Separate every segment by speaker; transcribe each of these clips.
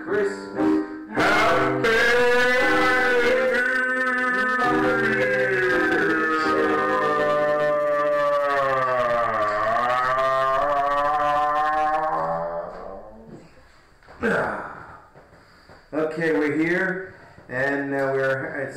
Speaker 1: Christmas. Happy New Year. Okay, we're here, and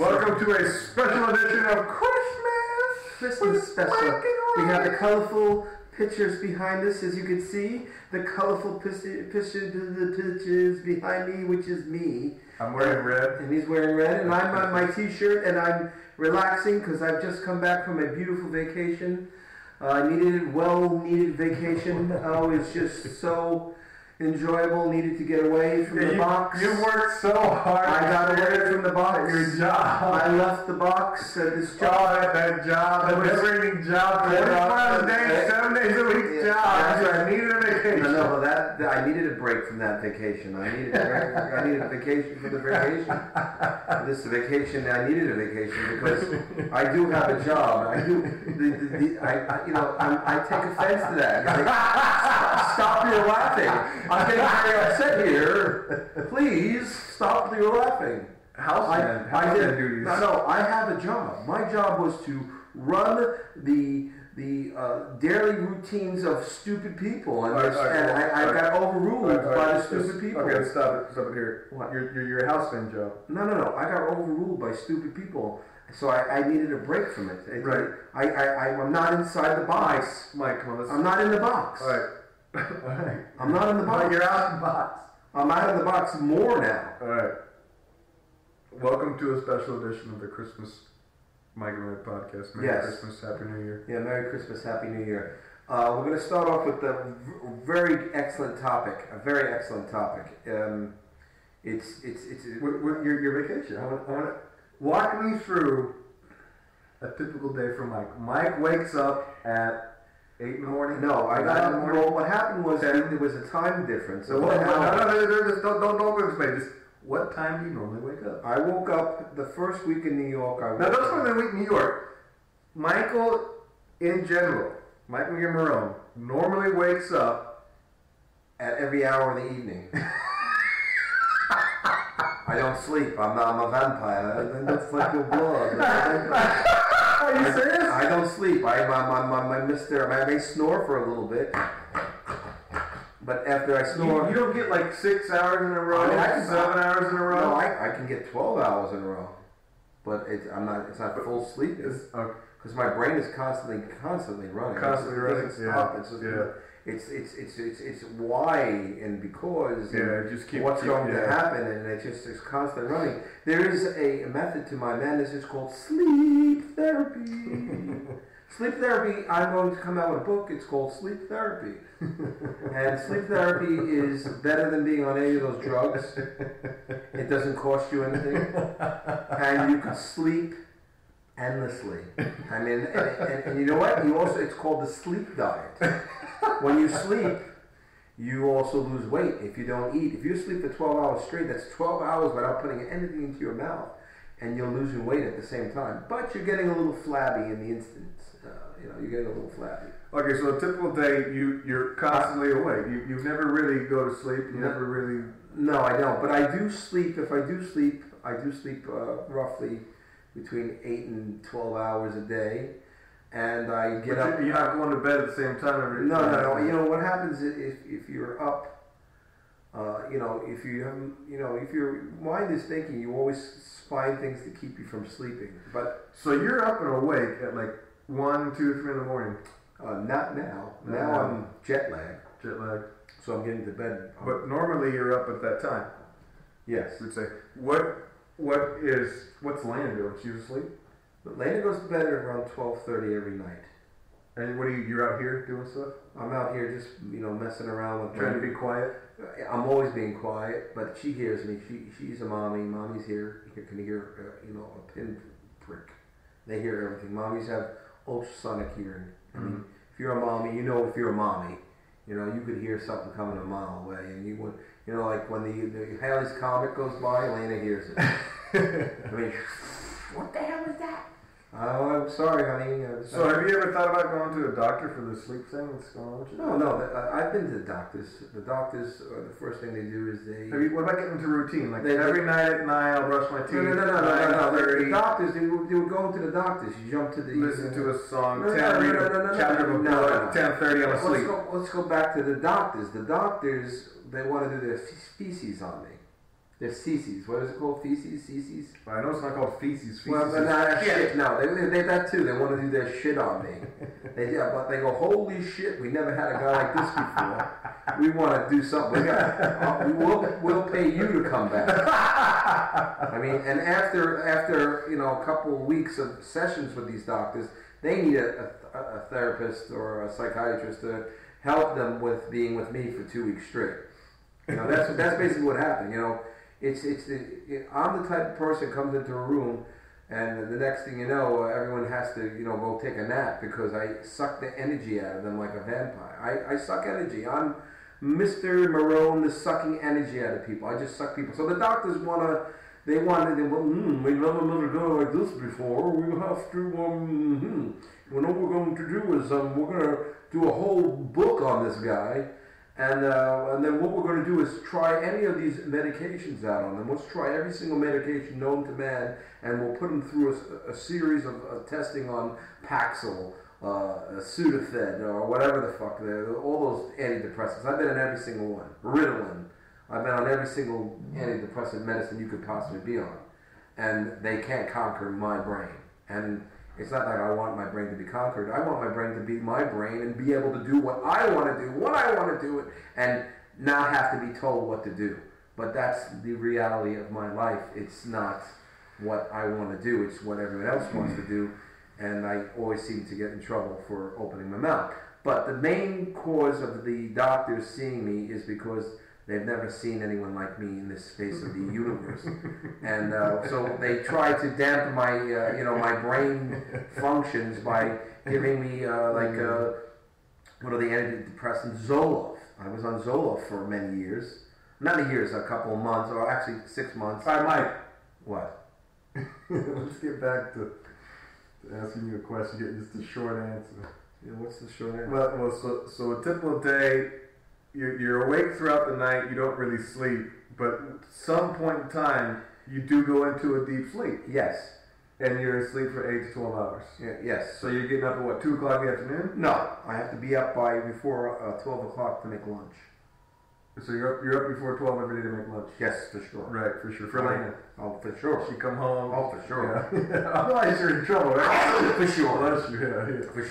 Speaker 1: welcome to a special edition of Christmas special. We have the colorful pictures behind us, as you can see. The colorful pictures behind me, which is me.
Speaker 2: I'm wearing red.
Speaker 1: And he's wearing red. And I'm on my t-shirt, and I'm relaxing because I've just come back from a beautiful vacation. Well-needed vacation. Oh, it's just so enjoyable. Needed to get away from the box.
Speaker 2: You worked so hard.
Speaker 1: I got away from the box.
Speaker 2: Your job.
Speaker 1: I left the box. This job.
Speaker 2: That job. The never-ending job. 25 days, 7 days a week job. I needed a vacation.
Speaker 1: No, I needed a break from that vacation. I needed a vacation from the vacation. This vacation, I needed a vacation because I do have a job. I take offense to that. Stop your laughing. I'm getting very upset here. Please stop your laughing.
Speaker 2: Houseman duties.
Speaker 1: No, I have a job. My job was to run the daily routines of stupid people, and I got overruled by the stupid people.
Speaker 2: Okay, stop it here.
Speaker 1: What?
Speaker 2: Your houseman job.
Speaker 1: No. I got overruled by stupid people, so I needed a break from it.
Speaker 2: Right.
Speaker 1: I'm not inside the box.
Speaker 2: Mike, come on,
Speaker 1: I'm not in the box.
Speaker 2: All right.
Speaker 1: I'm not in the box.
Speaker 2: You're out of the box.
Speaker 1: I'm out of the box more now.
Speaker 2: All right. Welcome to a special edition of the Christmas mikemerone podcast. Merry Christmas, Happy New Year.
Speaker 1: Yeah, Merry Christmas, Happy New Year. We're going to start off with a very excellent topic. A very excellent topic. It's
Speaker 2: your vacation. I want to walk me through a typical day for Mike. Mike wakes up at 8 in the morning?
Speaker 1: No, well, what happened was there was a time difference.
Speaker 2: So don't explain. Just what time do you normally wake up?
Speaker 1: I woke up the first week in New York.
Speaker 2: Now, that's for the week in New York. Michael, in general, Mike McMarone, normally wakes up
Speaker 1: at every hour of the evening. I don't sleep. I'm a vampire. I don't like your blood.
Speaker 2: Are you serious?
Speaker 1: I don't sleep. I may snore for a little bit, but after I snore,
Speaker 2: you don't get like 6 hours in a row. 7 hours in a row.
Speaker 1: No, I can get 12 hours in a row, but it's not full sleep because my brain is constantly running.
Speaker 2: Constantly running.
Speaker 1: It doesn't stop. It's why and because
Speaker 2: it just keeps
Speaker 1: what's going to happen, and it's constantly running. There is a method to my madness. It's called sleep therapy. Sleep therapy. I'm going to come out with a book. It's called Sleep Therapy, and sleep therapy is better than being on any of those drugs. It doesn't cost you anything, and you can sleep endlessly. I mean, and you know what? It's called the sleep diet. When you sleep, you also lose weight if you don't eat. If you sleep for 12 hours straight, that's 12 hours without putting anything into your mouth, and you're losing weight at the same time. But you're getting a little flabby in the instant. You're getting a little flabby.
Speaker 2: Okay, so a typical day, you're constantly awake. You never really go to sleep. You never really.
Speaker 1: No, I don't. But I do sleep. If I do sleep, roughly between 8 and 12 hours a day. And I get up.
Speaker 2: You're not going to bed at the same time every day.
Speaker 1: No. You know what happens if you're up? If your mind is thinking, you always find things to keep you from sleeping. But
Speaker 2: so you're up and awake at like 1, 2, 3 in the morning.
Speaker 1: Not now. Now I'm jet lagged. So I'm getting to bed.
Speaker 2: But normally you're up at that time.
Speaker 1: Yes.
Speaker 2: You'd say what's Lana doing? She's asleep.
Speaker 1: But Lana goes to bed at around 12:30 every night.
Speaker 2: And you're out here doing stuff?
Speaker 1: I'm out here just, messing around with
Speaker 2: trying to be quiet.
Speaker 1: I'm always being quiet, but she hears me. She's a mommy. Mommy's here. You can hear, a pin prick. They hear everything. Mommies have ultrasonic hearing. I mean, if you're a mommy, if you're a mommy, you could hear something coming a mile away, and you would, like when the Haley's Comet goes by, Lana hears it. I mean, what the hell is that? Oh, I'm sorry, honey.
Speaker 2: So have you ever thought about going to a doctor for the sleep thing that's going on with you?
Speaker 1: No. I've been to the doctors. The doctors, the first thing they do is they...
Speaker 2: What about getting into routine? Like every night at 9, I'll brush my teeth.
Speaker 1: No. The doctors, they would go into the doctors. You jump to the...
Speaker 2: Listen to a song,
Speaker 1: read
Speaker 2: a chapter of a book, 10:30, I'm asleep.
Speaker 1: Let's go back to the doctors. The doctors, they want to do their feces on me. Their feces. What is it called? Feces?
Speaker 2: I know it's not called feces.
Speaker 1: Well, but not shit. No, they that too. They want to do their shit on me. But they go, holy shit, we never had a guy like this before. We want to do something. We'll pay you to come back. I mean, and after a couple of weeks of sessions with these doctors, they need a therapist or a psychiatrist to help them with being with me for 2 weeks straight. That's basically what happened. I'm the type of person who comes into a room, and the next thing you know, everyone has to go take a nap because I suck the energy out of them like a vampire. I suck energy. I'm Mr. Marone, the sucking energy out of people. I just suck people. So the doctors we never met a guy like this before. We have to what we're going to do is we're going to do a whole book on this guy. And then what we're going to do is try any of these medications out on them. Let's try every single medication known to man, and we'll put them through a series of testing on Paxil, Sudafed, or whatever the fuck. All those antidepressants. I've been on every single one. Ritalin. I've been on every single antidepressant medicine you could possibly be on. And they can't conquer my brain. And it's not like I want my brain to be conquered. I want my brain to be my brain and be able to do what I want to do, when I want to do it, and not have to be told what to do. But that's the reality of my life. It's not what I want to do. It's what everyone else wants to do. And I always seem to get in trouble for opening my mouth. But the main cause of the doctors seeing me is because they've never seen anyone like me in this face of the universe, and so they try to dampen my, my brain functions by giving me what are the antidepressants? Zoloft. I was on Zoloft for many years, a couple of months, or actually 6 months.
Speaker 2: Hi, Mike.
Speaker 1: What?
Speaker 2: Let's get back to asking you a question. Get just a short answer.
Speaker 1: Yeah, what's the short answer?
Speaker 2: Well, so a typical day. You're awake throughout the night, you don't really sleep, but at some point in time, you do go into a deep sleep.
Speaker 1: Yes.
Speaker 2: And you're asleep for 8 to 12 hours.
Speaker 1: Yeah, yes.
Speaker 2: So you're getting up at 2 o'clock in the afternoon?
Speaker 1: No, I have to be up before 12 o'clock to make lunch.
Speaker 2: So you're up before 12 every day to make lunch?
Speaker 1: Yes, for sure.
Speaker 2: Right, for sure. For Lena.
Speaker 1: Oh, for sure.
Speaker 2: She come home.
Speaker 1: Oh, for sure.
Speaker 2: Yeah. Otherwise you're in trouble, right?
Speaker 1: For sure.
Speaker 2: Bless you, yeah.
Speaker 1: For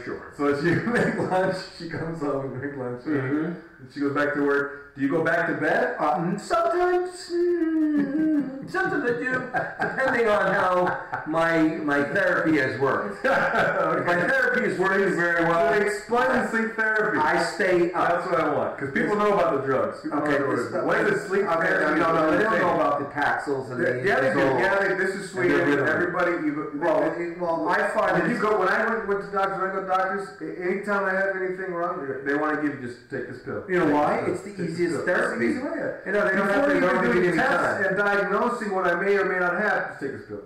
Speaker 1: sure.
Speaker 2: So she make lunch, she comes home and make lunch.
Speaker 1: Mm-hmm.
Speaker 2: And she goes back to work. Do you go back to bed?
Speaker 1: Sometimes I do, depending on how my therapy has worked.
Speaker 2: Okay.
Speaker 1: If my therapy is working very well,
Speaker 2: So explain sleep therapy.
Speaker 1: I stay up.
Speaker 2: That's what I want, because people know about the drugs. People
Speaker 1: Okay,
Speaker 2: know what is sleep therapy?
Speaker 1: No, they don't know about the Paxils and the...
Speaker 2: Yeah, they do. Yeah, this is Sweden. Everybody,
Speaker 1: well, I find
Speaker 2: when when I went to doctors, when I go to doctors, anytime I have anything wrong, they want to give you just take this pill.
Speaker 1: You know why? It's the easiest therapy.
Speaker 2: It's the easy way.
Speaker 1: They don't have to
Speaker 2: Before you
Speaker 1: give
Speaker 2: do
Speaker 1: me
Speaker 2: tests
Speaker 1: time.
Speaker 2: and diagnosing what I may or may not have, just take this pill.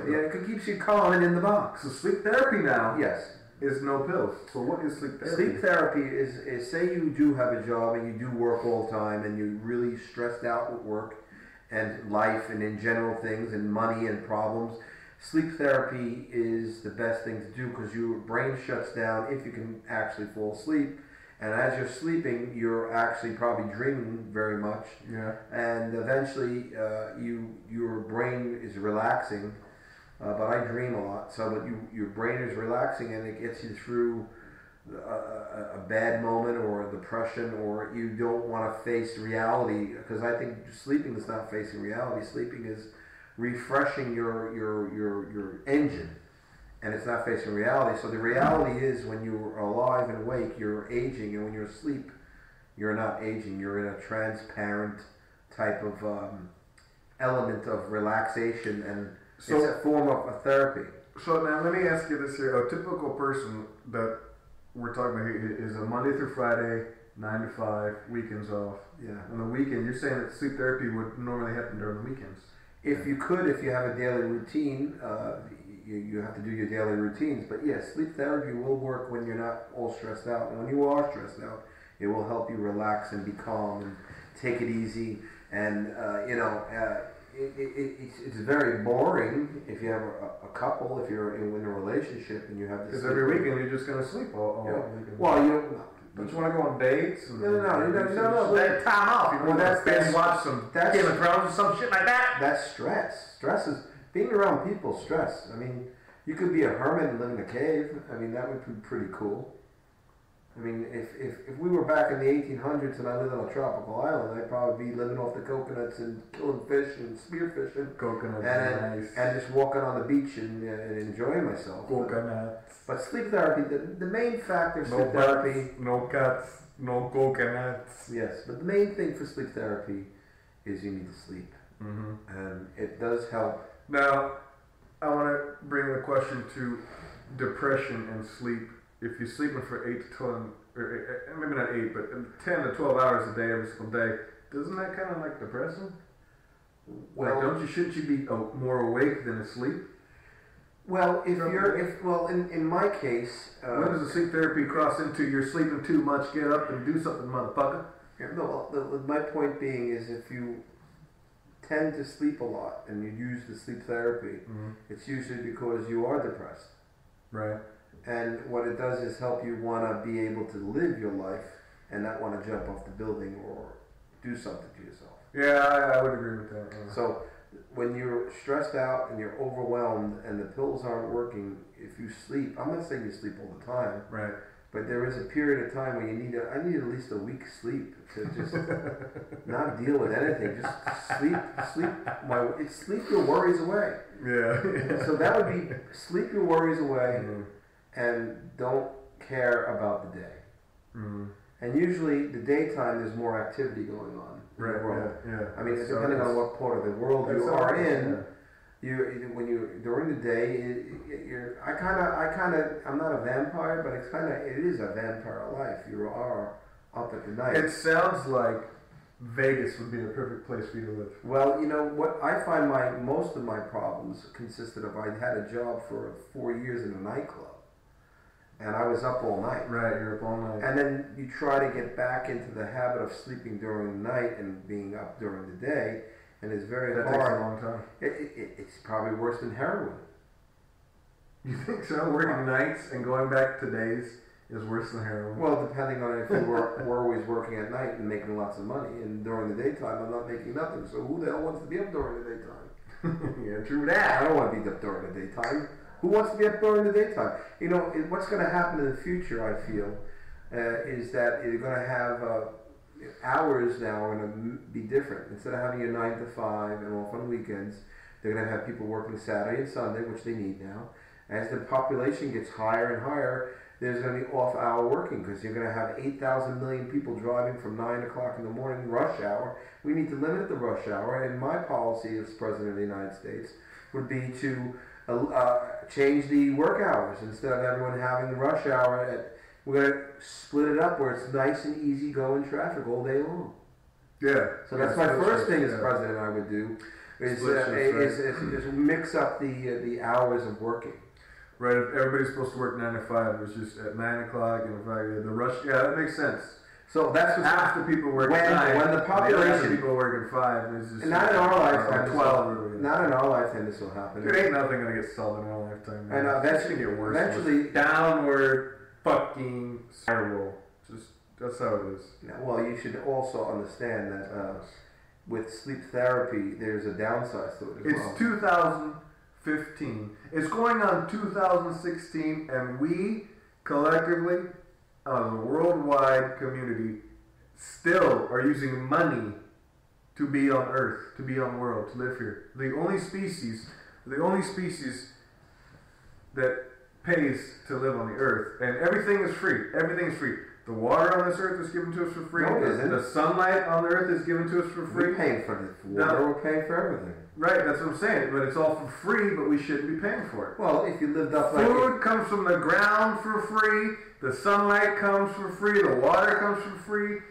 Speaker 1: Yeah, it keeps you calm and in the box.
Speaker 2: So sleep therapy now
Speaker 1: Yes.
Speaker 2: is no pills. So what is sleep therapy?
Speaker 1: Sleep therapy is say you do have a job and you do work all the time and you're really stressed out with work and life and in general things and money and problems. Sleep therapy is the best thing to do because your brain shuts down if you can actually fall asleep. And as you're sleeping, you're actually probably dreaming very much.
Speaker 2: Yeah.
Speaker 1: And eventually, your brain is relaxing. But I dream a lot, so your brain is relaxing, and it gets you through a bad moment or a depression, or you don't want to face reality. Because I think sleeping is not facing reality. Sleeping is refreshing your engine. And it's not facing reality. So the reality is when you're alive and awake, you're aging. And when you're asleep, you're not aging. You're in a transparent type of element of relaxation. And so, it's a form of a therapy.
Speaker 2: So now let me ask you this here. A typical person that we're talking about here is a Monday through Friday, 9 to 5, weekends off.
Speaker 1: Yeah.
Speaker 2: On the weekend, you're saying that sleep therapy would normally happen during the weekends.
Speaker 1: If you have a daily routine, you have to do your daily routines. But yes, sleep therapy will work when you're not all stressed out. And when you are stressed out, it will help you relax and be calm and take it easy. And it's very boring if you have a couple, if you're in a relationship and you have this.
Speaker 2: Because every weekend you're just going to sleep all weekend.
Speaker 1: Well,
Speaker 2: don't you want to go on dates?
Speaker 1: No.
Speaker 2: That time off. You want to watch some Game of Thrones or some shit like that.
Speaker 1: That's stress. Stress is being around people. Stress. I mean, you could be a hermit and live in a cave. I mean, that would be pretty cool. I mean, if we were back in the 1800s and I lived on a tropical island, I'd probably be living off the coconuts and killing fish and spearfishing.
Speaker 2: Coconuts
Speaker 1: and just walking on the beach and enjoying myself.
Speaker 2: Coconuts.
Speaker 1: But sleep therapy, the main factor of sleep therapy...
Speaker 2: No cats, no coconuts.
Speaker 1: Yes, but the main thing for sleep therapy is you need to sleep.
Speaker 2: Mm-hmm.
Speaker 1: And it does help.
Speaker 2: Now, I want to bring the question to depression and sleep. If you're sleeping for 8 to 12, or maybe not 8, but 10 to 12 hours a day every single day, doesn't that kind of like depressing?
Speaker 1: Well,
Speaker 2: shouldn't you be more awake than asleep?
Speaker 1: Well, in my case,
Speaker 2: when does the sleep therapy cross into you're sleeping too much? Get up and do something, motherfucker.
Speaker 1: My point being is if you tend to sleep a lot and you use the sleep therapy, it's usually because you are depressed.
Speaker 2: Right.
Speaker 1: And what it does is help you want to be able to live your life and not want to jump off the building or do something to yourself.
Speaker 2: Yeah, I would agree with that. Yeah.
Speaker 1: So when you're stressed out and you're overwhelmed and the pills aren't working, if you sleep, I'm not saying you sleep all the time,
Speaker 2: right?
Speaker 1: But there is a period of time where you need I need at least a week's sleep to just not deal with anything. Just sleep your worries away.
Speaker 2: Yeah.
Speaker 1: So that would be sleep your worries away. And don't care about the day. And usually, the daytime there's more activity going on in the world.
Speaker 2: Yeah.
Speaker 1: I mean, depending on what part of the world you are in, during the day, I'm not a vampire, but it is a vampire life. You are up at the night.
Speaker 2: It sounds like Vegas would be the perfect place for you to live.
Speaker 1: Well, what I find most of my problems consisted of. I had a job for 4 years in a nightclub. And I was up all night.
Speaker 2: Right, you're up all night.
Speaker 1: And then you try to get back into the habit of sleeping during the night and being up during the day, and it's very hard.
Speaker 2: That takes a long time.
Speaker 1: It's probably worse than heroin.
Speaker 2: You think so? Working nights and going back to days is worse than heroin?
Speaker 1: Well, depending on if you were always working at night and making lots of money, and during the daytime I'm not making nothing, so who the hell wants to be up during the daytime?
Speaker 2: Yeah, true that.
Speaker 1: I don't want to be up during the daytime. Who wants to be up during the daytime? What's going to happen in the future, I feel, is that you're going to have hours now are going to be different. Instead of having your 9 to 5 and off on weekends, they're going to have people working Saturday and Sunday, which they need now. As the population gets higher and higher, there's going to be off-hour working because you're going to have 8,000 million people driving from 9 o'clock in the morning, rush hour. We need to limit the rush hour, and my policy as President of the United States would be to change the work hours. Instead of everyone having rush hour, we're going to split it up where it's nice and easy going traffic all day long.
Speaker 2: Yeah.
Speaker 1: So that's my first thing as president I would do is mix up the hours of working.
Speaker 2: Right. If everybody's supposed to work 9 to 5, it was just at 9 o'clock and the rush. Yeah, that makes sense.
Speaker 1: So that's what's
Speaker 2: half the people work at 9.
Speaker 1: When the population,
Speaker 2: the people work at 5. It's just
Speaker 1: not in our lifetime.
Speaker 2: 12.
Speaker 1: Not in our lifetime. This will happen.
Speaker 2: There ain't nothing gonna get solved in our lifetime.
Speaker 1: I know.
Speaker 2: That's gonna get worse.
Speaker 1: Eventually,
Speaker 2: downward fucking spiral. Just that's how it is.
Speaker 1: Well, you should also understand that with sleep therapy, there's a downside to it.
Speaker 2: It's 2015. It's going on 2016, and we collectively, as a worldwide community, still are using money to be on Earth, to be on the world, to live here. The only species that pays to live on the Earth, and everything is free. Everything is free. The water on this Earth is given to us for free.
Speaker 1: No, it isn't.
Speaker 2: The sunlight on the Earth is given to us for free.
Speaker 1: We're paying for the water. We're paying for everything.
Speaker 2: Right, that's what I'm saying. But it's all for free, but we shouldn't be paying for it.
Speaker 1: Well, if you lived up
Speaker 2: food comes from the ground for free. The sunlight comes for free. The water comes for free.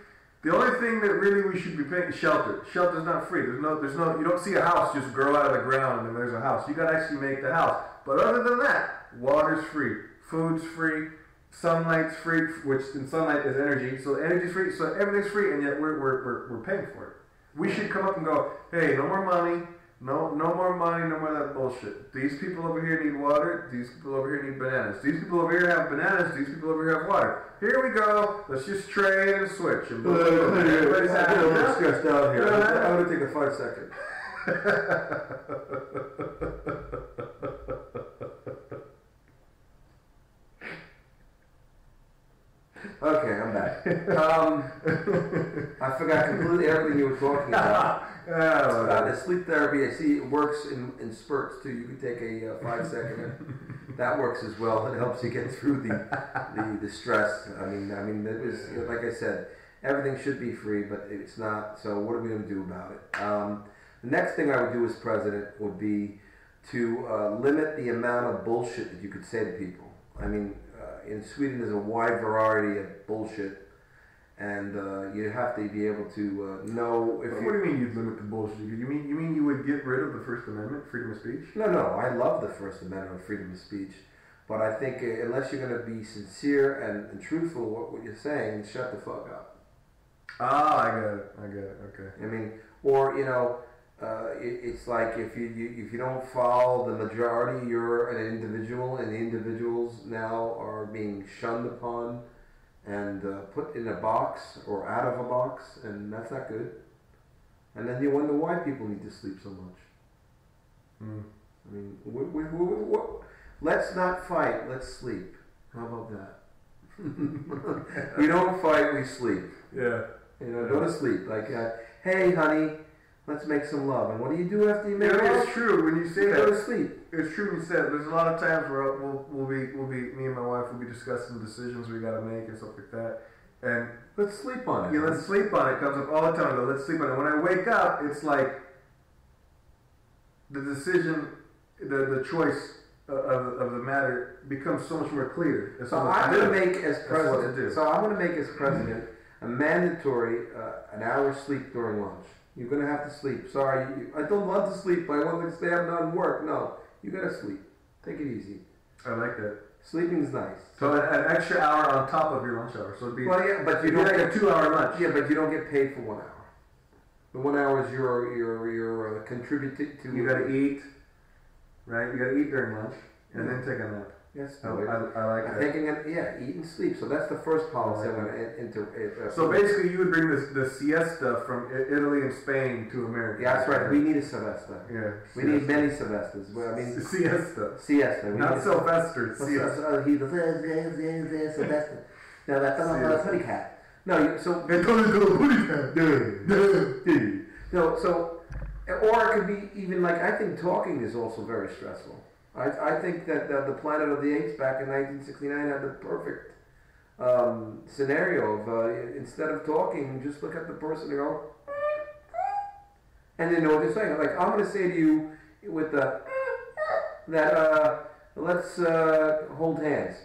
Speaker 2: The only thing that really we should be paying is shelter. Shelter's not free. There's no. You don't see a house just grow out of the ground and there's a house. You got to actually make the house. But other than that, water's free, food's free, sunlight's free, which in sunlight is energy. So energy's free. So everything's free, and yet we're paying for it. We should come up and go, hey, no more money. No more money, no more of that bullshit. These people over here need water. These people over here need bananas. These people over here have bananas. These people over here have water. Here we go. Let's just trade and switch. And everybody's happy.
Speaker 1: I'm a little stressed out here. I'm going to take a 5 second. Okay, I'm back. I forgot completely everything you were talking about. The sleep therapy, I see it works in spurts too. You can take a 5 second. That works as well. It helps you get through the stress. I mean, it was, like I said, everything should be free, but it's not. So what are we going to do about it? The next thing I would do as president would be to limit the amount of bullshit that you could say to people. I mean, in Sweden, there's a wide variety of bullshit, and you have to be able to know if.
Speaker 2: What do you mean you'd limit the bullshit? You mean you would get rid of the First Amendment, freedom of speech?
Speaker 1: No, I love the First Amendment, freedom of speech, but I think unless you're going to be sincere and truthful what you're saying, shut the fuck up.
Speaker 2: Ah, I get it. Okay.
Speaker 1: I mean, or it's like if you don't follow the majority, you're an individual, and the individuals now are being shunned upon and put in a box or out of a box, and that's not good. And then you wonder why people need to sleep so much. I mean, let's not fight. Let's sleep. How about that? We don't fight. We sleep.
Speaker 2: Yeah.
Speaker 1: Go to sleep. Like, hey, honey. Let's make some love. And what do you do after you make love?
Speaker 2: It's true when you say that.
Speaker 1: Go to sleep.
Speaker 2: It's true when you say that. There's a lot of times where we'll be me and my wife will be discussing decisions we got to make and stuff like that. And
Speaker 1: let's sleep on it.
Speaker 2: Yeah, let's sleep on it. Comes up all the time. I go, let's sleep on it. When I wake up, it's like the decision, the choice of the matter becomes so much more clear.
Speaker 1: So I'm going to make as president. So I'm going to make as president a mandatory an hour sleep during lunch. You're going to have to sleep. Sorry, I don't want to sleep. I want to stay up and work. No, you got to sleep. Take it easy.
Speaker 2: I like that.
Speaker 1: Sleeping's nice.
Speaker 2: So an extra hour on top of your lunch hour. So it'd be
Speaker 1: but you don't
Speaker 2: get a 2 hour lunch.
Speaker 1: Yeah, but you don't get paid for 1 hour. The 1 hour is your contributed to.
Speaker 2: You got to eat, right? You got to eat during lunch and then take a nap.
Speaker 1: Yes,
Speaker 2: I like that.
Speaker 1: Eat and sleep. So that's the first policy I want to enter.
Speaker 2: So basically, you would bring the siesta from Italy and Spain to America.
Speaker 1: Yeah, that's right. We need a Sylvester.
Speaker 2: Yeah,
Speaker 1: we need many Sylvesters. Well, I mean,
Speaker 2: siesta. Not Sylvester.
Speaker 1: Siesta. He's a Sylvester. Now that's not a putty cat. No, so
Speaker 2: they call it a putty cat.
Speaker 1: No, so or it could be even like I think talking is also very stressful. I think that the Planet of the Apes back in 1969 had the perfect scenario of instead of talking, just look at the person and go, and they know what they're saying. Like I'm going to say to you with that let's hold hands.